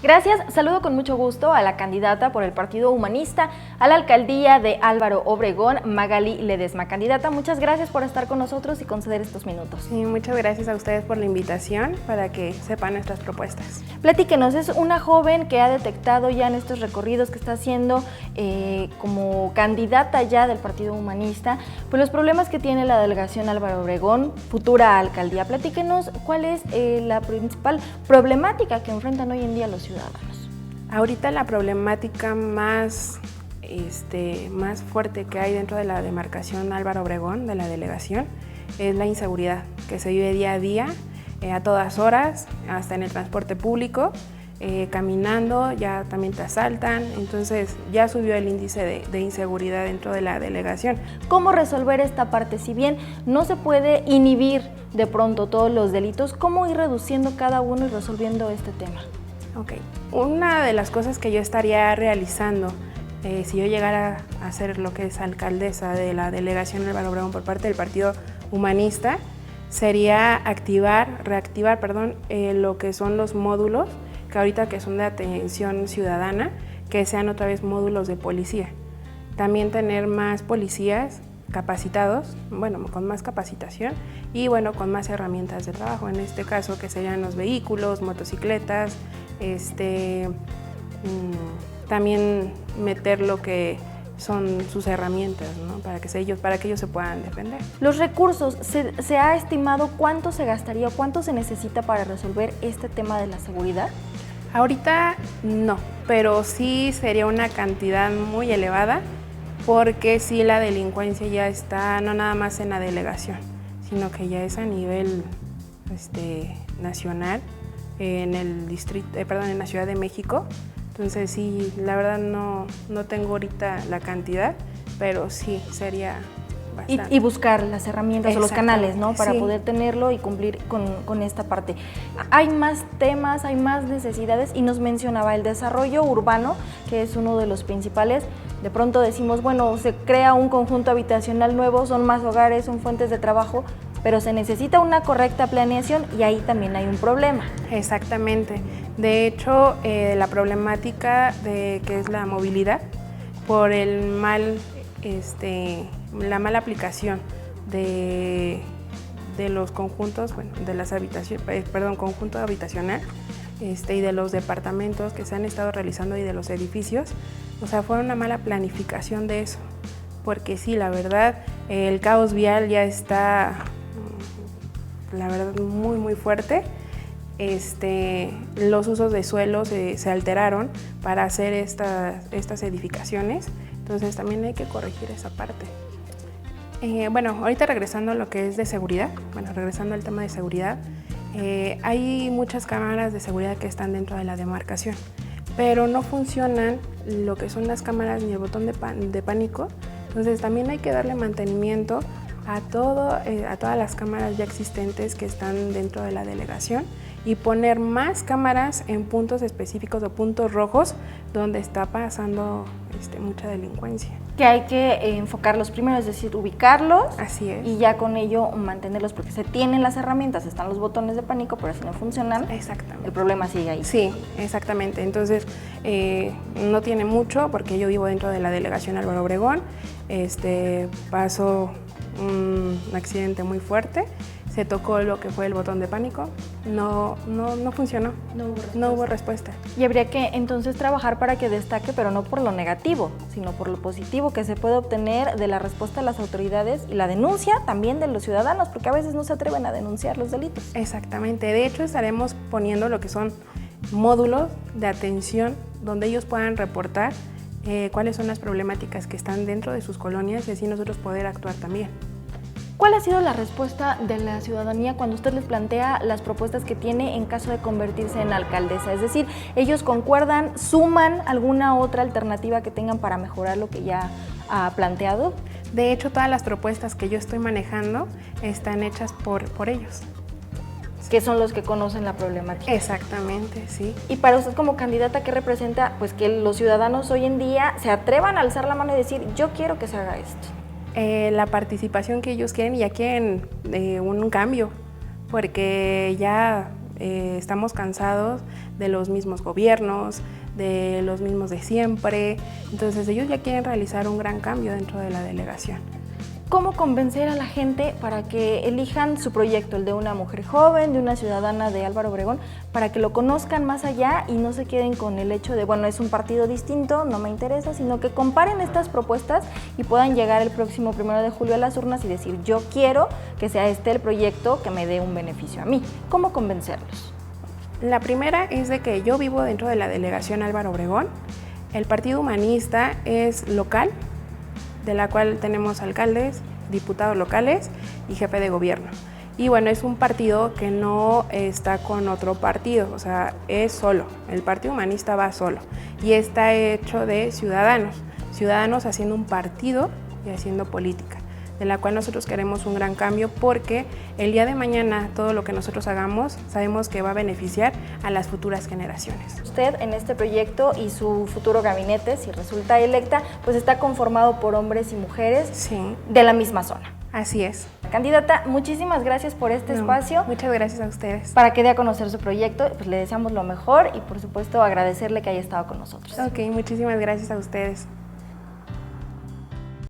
Gracias, saludo con mucho gusto a la candidata por el Partido Humanista a la alcaldía de Álvaro Obregón, Magali Ledesma. Candidata, muchas gracias por estar con nosotros y conceder estos minutos. Sí, muchas gracias a ustedes por la invitación para que sepan nuestras propuestas. Platíquenos, es una joven que ha detectado ya en estos recorridos que está haciendo como candidata ya del Partido Humanista, pues los problemas que tiene la delegación Álvaro Obregón, futura alcaldía. Platíquenos cuál es la principal problemática que enfrentan hoy en día los ciudadanos. Ahorita la problemática más fuerte que hay dentro de la demarcación Álvaro Obregón, de la delegación, es la inseguridad que se vive día a día, a todas horas, hasta en el transporte público, caminando, ya también te asaltan, entonces ya subió el índice de inseguridad dentro de la delegación. ¿Cómo resolver esta parte? Si bien no se puede inhibir de pronto todos los delitos, ¿cómo ir reduciendo cada uno y resolviendo este tema? Ok, una de las cosas que yo estaría realizando si yo llegara a ser lo que es alcaldesa de la delegación Álvaro Obregón por parte del Partido Humanista, sería reactivar lo que son los módulos, que ahorita que son de atención ciudadana, que sean otra vez módulos de policía. También tener más policías capacitados, bueno, con más capacitación y bueno, con más herramientas de trabajo, en este caso que serían los vehículos, motocicletas, también meter lo que son sus herramientas, ¿no? para que ellos se puedan defender. Los recursos, ¿se ha estimado cuánto se gastaría o cuánto se necesita para resolver este tema de la seguridad? Ahorita no, pero sí sería una cantidad muy elevada, porque sí la delincuencia ya está no nada más en la delegación, sino que ya es a nivel nacional, en la Ciudad de México. Entonces sí, la verdad no tengo ahorita la cantidad, pero sí sería bastante. Y buscar las herramientas o los canales, ¿no? Para sí, poder tenerlo y cumplir con esta parte. Hay más temas, hay más necesidades y nos mencionaba el desarrollo urbano, que es uno de los principales. De pronto decimos, bueno, se crea un conjunto habitacional nuevo, son más hogares, son fuentes de trabajo, pero se necesita una correcta planeación y ahí también hay un problema. Exactamente. De hecho, la problemática que es la movilidad, por la mala aplicación de los conjuntos, de las habitaciones, conjunto habitacional, y de los departamentos que se han estado realizando y de los edificios, o sea, fue una mala planificación de eso, porque sí, la verdad, el caos vial ya está, la verdad, muy, muy fuerte. Los usos de suelo se alteraron para hacer estas edificaciones, entonces también hay que corregir esa parte. Bueno, ahorita regresando a lo que es de seguridad, regresando al tema de seguridad, hay muchas cámaras de seguridad que están dentro de la demarcación, pero no funcionan lo que son las cámaras ni el botón de pánico, entonces también hay que darle mantenimiento a todas las cámaras ya existentes que están dentro de la delegación y poner más cámaras en puntos específicos o puntos rojos donde está pasando mucha delincuencia. Que hay que enfocarlos primero, es decir, ubicarlos. Así es. Y ya con ello mantenerlos, porque se tienen las herramientas, están los botones de pánico, pero si no funcionan, exactamente, el problema sigue ahí. Sí, exactamente. Entonces, no tiene mucho, porque yo vivo dentro de la delegación Álvaro Obregón. Pasó un accidente muy fuerte, se tocó lo que fue el botón de pánico, no funcionó, no hubo respuesta. Y habría que entonces trabajar para que destaque, pero no por lo negativo, sino por lo positivo que se puede obtener de la respuesta de las autoridades y la denuncia también de los ciudadanos, porque a veces no se atreven a denunciar los delitos. Exactamente, de hecho estaremos poniendo lo que son módulos de atención donde ellos puedan reportar cuáles son las problemáticas que están dentro de sus colonias y así nosotros poder actuar también. ¿Cuál ha sido la respuesta de la ciudadanía cuando usted les plantea las propuestas que tiene en caso de convertirse en alcaldesa? Es decir, ¿ellos concuerdan, suman alguna otra alternativa que tengan para mejorar lo que ya ha planteado? De hecho, todas las propuestas que yo estoy manejando están hechas por ellos. Que son los que conocen la problemática. Exactamente, sí. Y para usted como candidata, ¿qué representa? Pues que los ciudadanos hoy en día se atrevan a alzar la mano y decir, yo quiero que se haga esto. La participación que ellos quieren, ya quieren un cambio, porque ya estamos cansados de los mismos gobiernos, de los mismos de siempre, entonces ellos ya quieren realizar un gran cambio dentro de la delegación. ¿Cómo convencer a la gente para que elijan su proyecto, el de una mujer joven, de una ciudadana de Álvaro Obregón, para que lo conozcan más allá y no se queden con el hecho de, bueno, es un partido distinto, no me interesa, sino que comparen estas propuestas y puedan llegar el próximo 1 de julio a las urnas y decir, yo quiero que sea este el proyecto que me dé un beneficio a mí? ¿Cómo convencerlos? La primera es de que yo vivo dentro de la delegación Álvaro Obregón. El Partido Humanista es local, de la cual tenemos alcaldes, diputados locales y jefe de gobierno. Y bueno, es un partido que no está con otro partido, o sea, es solo. El Partido Humanista va solo y está hecho de ciudadanos haciendo un partido y haciendo política, de la cual nosotros queremos un gran cambio porque el día de mañana todo lo que nosotros hagamos sabemos que va a beneficiar a las futuras generaciones. Usted en este proyecto y su futuro gabinete, si resulta electa, pues está conformado por hombres y mujeres Sí. de la misma zona. Así es. Candidata, muchísimas gracias por este espacio. Muchas gracias a ustedes. Para que dé a conocer su proyecto, pues le deseamos lo mejor y por supuesto agradecerle que haya estado con nosotros. Ok, muchísimas gracias a ustedes.